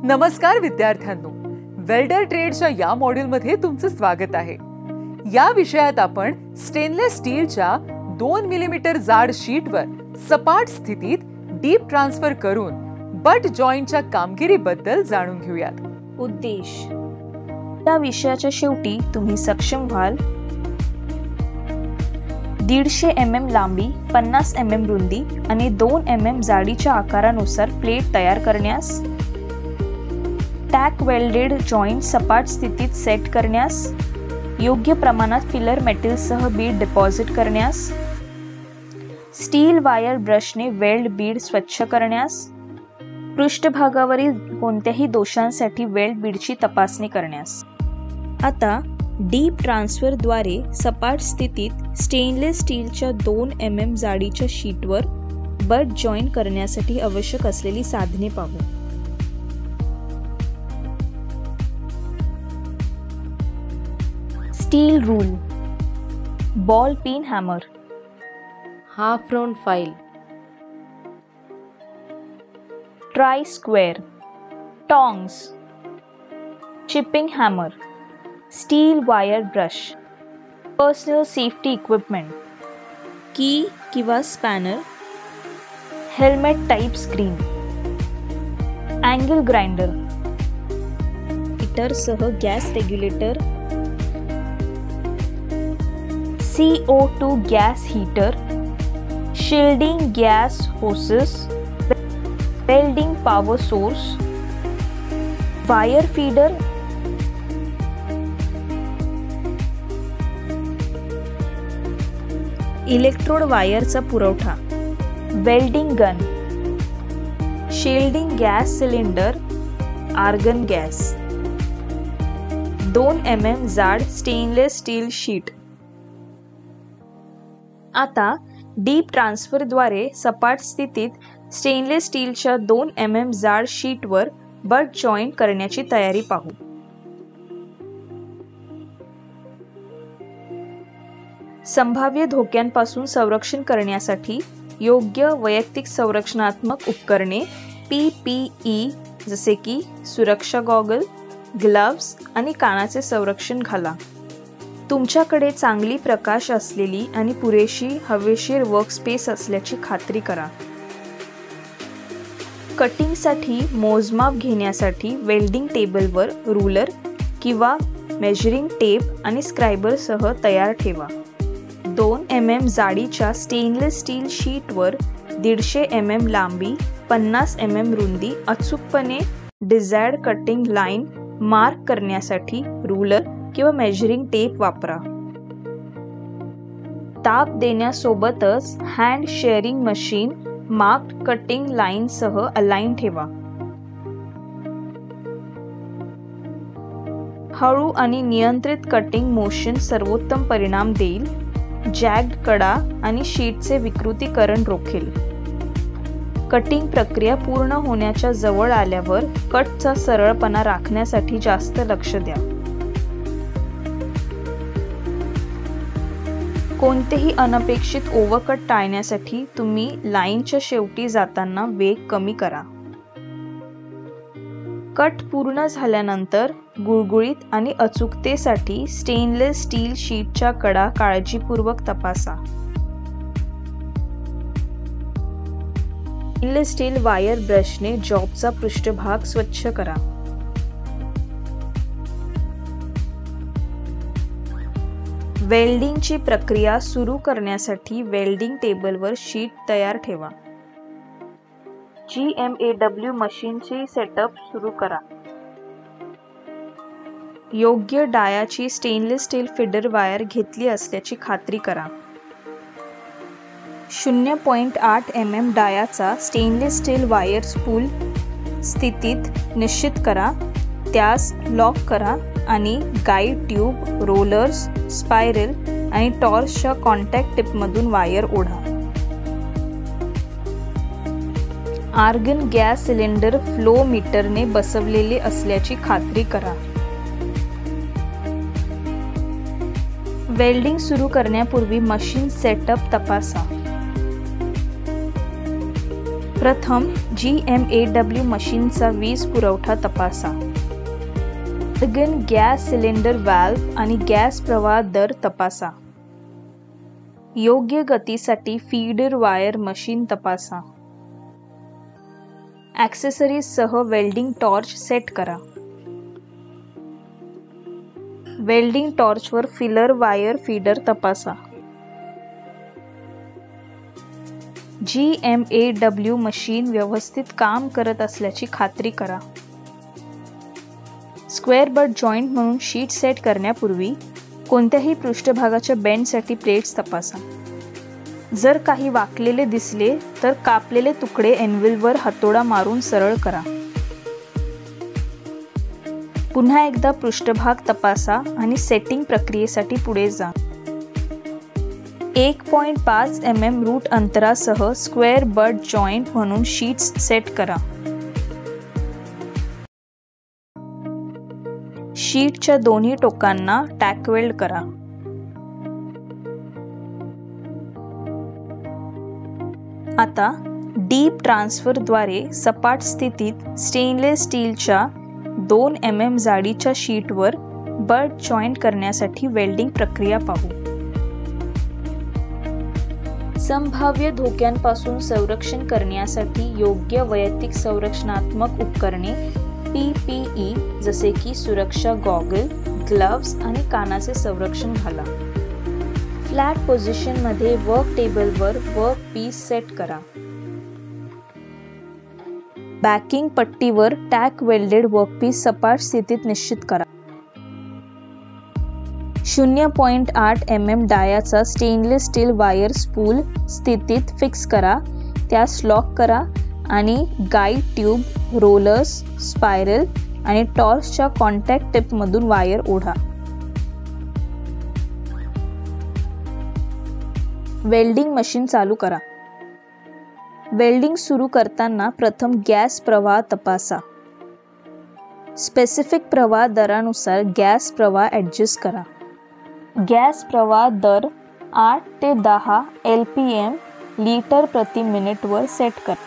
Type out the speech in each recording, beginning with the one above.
नमस्कार विद्यार्थ्यांनो, वेल्डर ट्रेडच्या या मॉड्यूलमध्ये तुमचं स्वागत आहे। या विषयात आपण स्टेनलेस स्टीलच्या 2 मिलीमीटर जाड शीटवर सपाट स्थितीत डीप ट्रान्सफर करून बट जॉइंटच्या कामगिरीबद्दल जाणून घेऊयात। उद्देश: या विषयाच्या शेवटी तुम्ही सक्षम व्हाल 150 mm लांबी, 50 mm रुंदी आणि 2 mm जाडीच्या आकारानुसार प्लेट तयार करण्यास, टॅक वेल्डेड जॉइंट सपाट स्थितीत सेट करण्यास, योग्य प्रमाणात फिलर मेटलसह बीड डिपॉझिट करण्यास, स्टील वायर ब्रशने वेल्ड बीड स्वच्छ करण्यास, पृष्ठभागावरील कोणत्याही दोषांसाठी वेल्ड बीडची तपासणी करण्यास। आता डीप ट्रान्सफरद्वारे सपाट स्थितीत स्टेनलेस स्टीलच्या 2 mm जाडीच्या शीटवर बट जॉईंट करण्यासाठी आवश्यक असलेली साधने पाहू। Steel rule, ball pin hammer, half round file, try square, tongs, chipping hammer, steel wire brush, personal safety equipment, key किंवा spanner, helmet type screen, angle grinder, हीटरसह gas regulator, CO2 gas heater, shielding gas hoses, welding power source, wire feeder, electrode वायरचा पुरवठा, welding gun, shielding gas cylinder, argon gas, 2 mm जाड stainless steel sheet. आता deep ट्रान्सफरद्वारे सपाट स्थितीत stainless स्टीलच्या 2 mm जाड शीटवर बट जॉईंट करण्याची तयारी पाहू। संभाव्य धोक्यांपासून संरक्षण करण्यासाठी योग्य वैयक्तिक संरक्षणात्मक उपकरणे PPE जसे की सुरक्षा गॉगल, ग्लव्स आणि कानाचे संरक्षण घाला। तुमच्याकडे चांगली प्रकाश असलेली आणि पुरेशी हवेशीर वर्कस्पेस असल्याची खात्री करा। कटिंगसाठी मोजमाप घेण्यासाठी वेल्डिंग टेबलवर रूलर किंवा मेजरिंग टेप आणि स्क्रायबरसह तयार ठेवा। 2 mm जाडीच्या स्टेनलेस स्टील शीटवर 150 mm लांबी, 50 mm रुंदी अचूकपणे डिझायर्ड कटिंग लाईन मार्क करण्यासाठी रूलर किंवा मेजरिंग टेप वापरा। ताप देण्यासोबतच hand shearing machine marked cutting लाईनसह अलाइन ठेवा। हळू आणि नियंत्रित कटिंग मोशन सर्वोत्तम परिणाम देईल, जॅग्ड कडा आणि शीटचे विकृतीकरण रोखेल। कटिंग प्रक्रिया पूर्ण होण्याच्या जवळ आल्यावर कटचा सरळपणा राखण्यासाठी जास्त लक्ष द्या। कोणतेही अनपेक्षित ओव्हरकट टाळण्यासाठी तुम्ही लाईनच्या शेवटी जाताना वेग कमी करा। कट पूर्ण झाल्यानंतर गुळगुळीत आणि अचूकतेसाठी स्टेनलेस स्टील शीटच्या कडा काळजीपूर्वक तपासा। स्टेनलेस स्टील वायर ब्रशने जॉबचा पृष्ठभाग स्वच्छ करा। वेल्डिंगची प्रक्रिया सुरू करण्यासाठी वेल्डिंग टेबलवर शीट तयार ठेवा। GMAW मशीनची सेटअप सुरू करा। योग्य डायाची स्टेनलेस स्टील फीडर वायर घेतली असल्याची खात्री करा। 0.8 mm डायाचा स्टेनलेस स्टील वायर स्पूल स्थितीत निश्चित करा, त्यास लॉक करा आणि गाईड ट्यूब, रोलर्स, स्पायरल आणि टॉर्चच्या कॉन्टॅक्ट टिपमधून वायर ओढा। आर्गन गॅस सिलेंडर फ्लो मीटरने बसवलेले असल्याची खात्री करा। वेल्डिंग सुरू करण्यापूर्वी मशीन सेटअप तपासा। प्रथम GMAW मशीनचा वीज पुरवठा तपासा. आर्गन गॅस सिलेंडर व्हॅल्व्ह आणि गॅस प्रवाह दर तपासा. योग्य गतीसाठी फीडर वायर मशीन तपासा. ॲक्सेसरीजसह वेल्डिंग टॉर्च सेट करा. वेल्डिंग टॉर्चवर फिलर वायर फीडर तपासा. GMAW मशीन व्यवस्थित काम करत असल्याची खात्री करा. स्क्वेअर बट जॉईंट म्हणून शीट सेट करण्यापूर्वी कोणत्याही पृष्ठभागाच्या बेंडसाठी प्लेट्स तपासा. जर काही वाकलेले दिसले तर कापलेले तुकडे एन्व्हिलवर हातोडा मारून सरळ करा. पुन्हा एकदा पृष्ठभाग तपासा आणि सेटिंग प्रक्रियेसाठी पुढे जा. 1.5 mm रूट अंतरासह स्क्वेअर बट जॉईंट म्हणून शीट्स सेट करा. शीटच्या दोन्ही टोकांना टॅक वेल्ड करा. आता डीप ट्रान्सफरद्वारे सपाट स्थितीत स्टेनलेस स्टीलच्या 2 mm जाडीच्या शीटवर बट जॉईंट करण्यासाठी वेल्डिंग प्रक्रिया पाहू. संभाव्य धोक्यांपासून संरक्षण करण्यासाठी योग्य वैयक्तिक संरक्षणात्मक उपकरणे PPE जसे की सुरक्षा गॉगल, ग्लव्स आणि कानाचे संरक्षण घाला. फ्लॅट पोझिशनमध्ये वर्क टेबलवर वर्क पीस सेट करा. बॅकिंग पट्टीवर टॅक वेल्डेड वर्कपीस सपाट स्थितीत निश्चित करा. 0.8 mm डायाचा स्टेनलेस स्टील वायर स्पूल स्थितीत फिक्स करा. त्यास लॉक करा आणि गाईड ट्यूब, रोलर्स, स्पायरल आणि टॉर्चच्या कॉन्टॅक्ट टिपमधून वायर ओढा. वेल्डिंग मशीन चालू करा. वेल्डिंग सुरू करताना प्रथम गॅस प्रवाह तपासा. स्पेसिफिक प्रवाह दरानुसार गॅस प्रवाह ॲडजस्ट करा. गॅस प्रवाह दर 8 ते 10 LPM लिटर प्रति मिनिटवर सेट करा.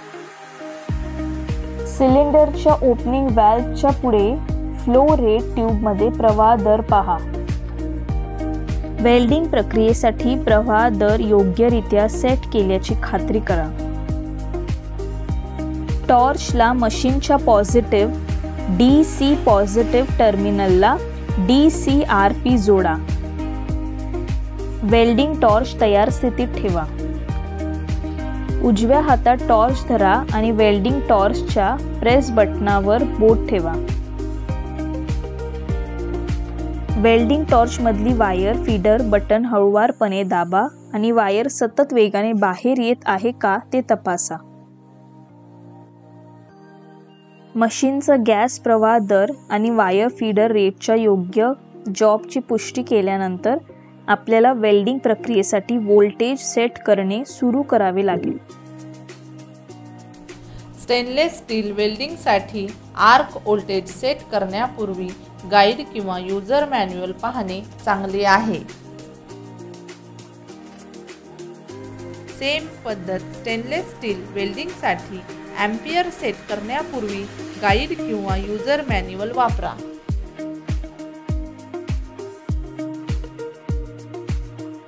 सिलेंडरच्या ओपनिंग व्हॅल्व्हच्या पुढे फ्लो रेट ट्यूबमध्ये प्रवाह दर पहा. वेल्डिंग प्रक्रियेसाठी प्रवाह दर योग्यरित्या सेट केल्याची खात्री करा. टॉर्चला मशीनच्या पॉझिटिव्ह DC पॉझिटिव्ह टर्मिनलला DCRP जोडा. वेल्डिंग टॉर्च तयार स्थितीत ठेवा. उजव्या हातात टॉर्च धरा आणि वेल्डिंग टॉर्चच्या प्रेस बटनावर बोट ठेवा. वेल्डिंग टॉर्चमधली वायर फीडर बटन हळूवारपणे दाबा आणि वायर सतत वेगाने बाहेर येत आहे का ते तपासा. मशीनचा गॅस प्रवाह दर आणि वायर फीडर रेटच्या योग्य जॉबची पुष्टी केल्यानंतर आपल्याला वेल्डिंग प्रक्रियेसाठी व्होल्टेज सेट करणे सुरू करावे लागेल. स्टेनलेस स्टील वेल्डिंगसाठी आर्क व्होल्टेज सेट करण्यापूर्वी गाईड किंवा यूजर मॅन्युअल पाहणे चांगले आहे. सेम पद्धत स्टेनलेस स्टील वेल्डिंगसाठी एम्पियर सेट करण्यापूर्वी गाईड किंवा यूजर मॅन्युअल वापरा.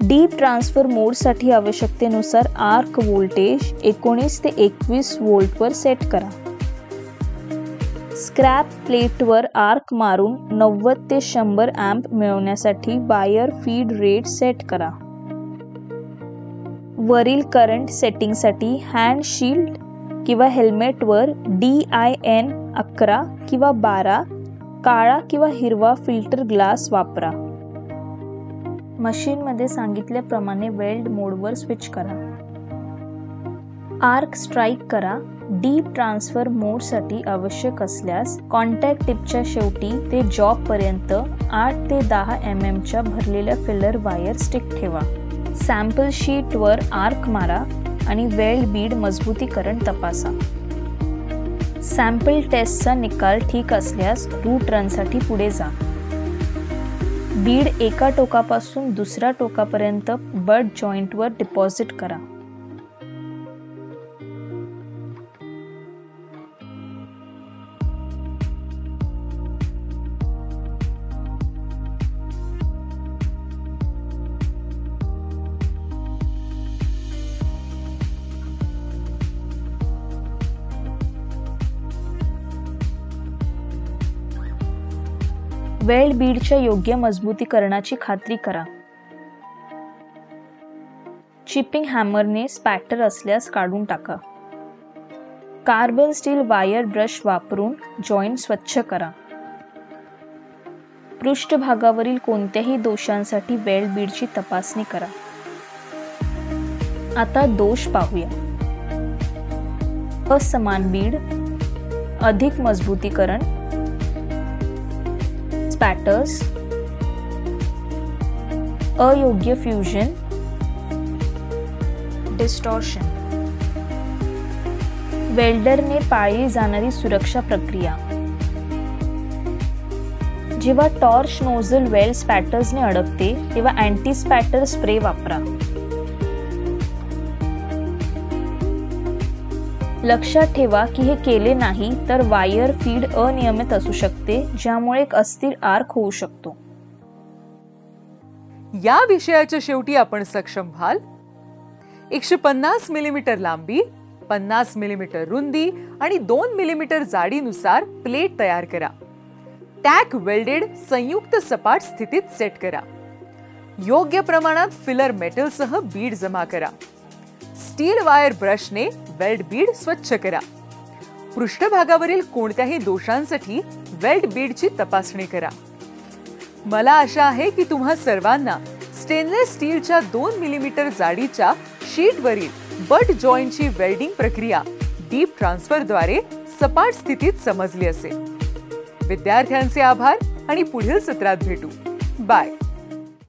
डीप ट्रान्सफर मोडसाठी आवश्यकतेनुसार आर्क व्होल्टेज 19 ते 21 व्होल्टवर सेट करा. स्क्रॅप प्लेटवर आर्क मारून 90 ते 100 अँप मिळवण्यासाठी वायर फीड रेट सेट करा. वरील करंट सेटिंगसाठी हँड शील्ड किंवा हेल्मेटवर DIN 11 किंवा 12 काळा किंवा हिरवा फिल्टर ग्लास वापरा. मशीनमध्ये सांगितल्याप्रमाणे वेल्ड मोडवर स्विच करा. आर्क स्ट्राईक करा. डीप ट्रान्सफर मोडसाठी आवश्यक असल्यास कॉन्टॅक्ट टिपच्या शेवटी ते जॉबपर्यंत 8 ते 10 mmच्या भरलेल्या फिलर वायर स्टिक ठेवा. सॅम्पल शीटवर आर्क मारा आणि वेल्ड बीड मजबूतीकरण तपासा. सॅम्पल टेस्टचा निकाल ठीक असल्यास रूट रनसाठी पुढे जा. बीड एका टोकापासून दुसऱ्या टोकापर्यंत बट जॉईंटवर डिपॉझिट करा. वेल्ड बीडच्या योग्य मजबूतीकरणाची खात्री करा. चिपिंग हॅमरने स्पॅटर असल्यास काढून टाका. कार्बन स्टील वायर ब्रश वापरून जॉईंट स्वच्छ करा. पृष्ठभागावरील कोणत्याही दोषांसाठी वेल्ड बीडची तपासणी करा. आता दोष पाहूया. असमान बीड, अधिक मजबूतीकरण, स्पॅटर्स, अयोग्य फ्युजन, डिस्टॉर्शन. वेल्डरने पाळली जाणारी सुरक्षा प्रक्रिया. जेव्हा टॉर्च नोझल वेल्ड स्पॅटर्सने अडकते तेव्हा अँटी स्पॅटर स्प्रे वापरा. लक्षात ठेवा की हे केले नाही तर वायर फीड अनियमित असू शकते, ज्यामुळे एक अस्थिर आर्क होऊ शकतो. या विषयाच्या शेवटी आपण सक्षम व्हाल. 150 मिलीमीटर लांबी, 50 मिलीमीटर रुंदी आणि 2 मिलीमीटर जाडीनुसार प्लेट तयार करा. टॅक वेल्डेड संयुक्त सपाट स्थितीत सेट करा. योग्य प्रमाणात फिलर मेटलसह बीड जमा करा. स्टील वायर ब्रशने वेल्ड बीड स्वच्छ करा. पृष्ठभागावरील कोणत्याही दोषांसाठी वेल्ड बीडची तपासणी करा. मला आशा आहे की तुम्हा सर्वांना स्टेनलेस स्टीलच्या 2 मिलीमीटर जाडीच्या शीटवरील बट जॉईंटची वेल्डिंग प्रक्रिया डीप ट्रान्सफरद्वारे सपाट स्थितीत समजली असेल. विद्यार्थ्यांचे आभार आणि पुढील सत्रात भेटू. बाय.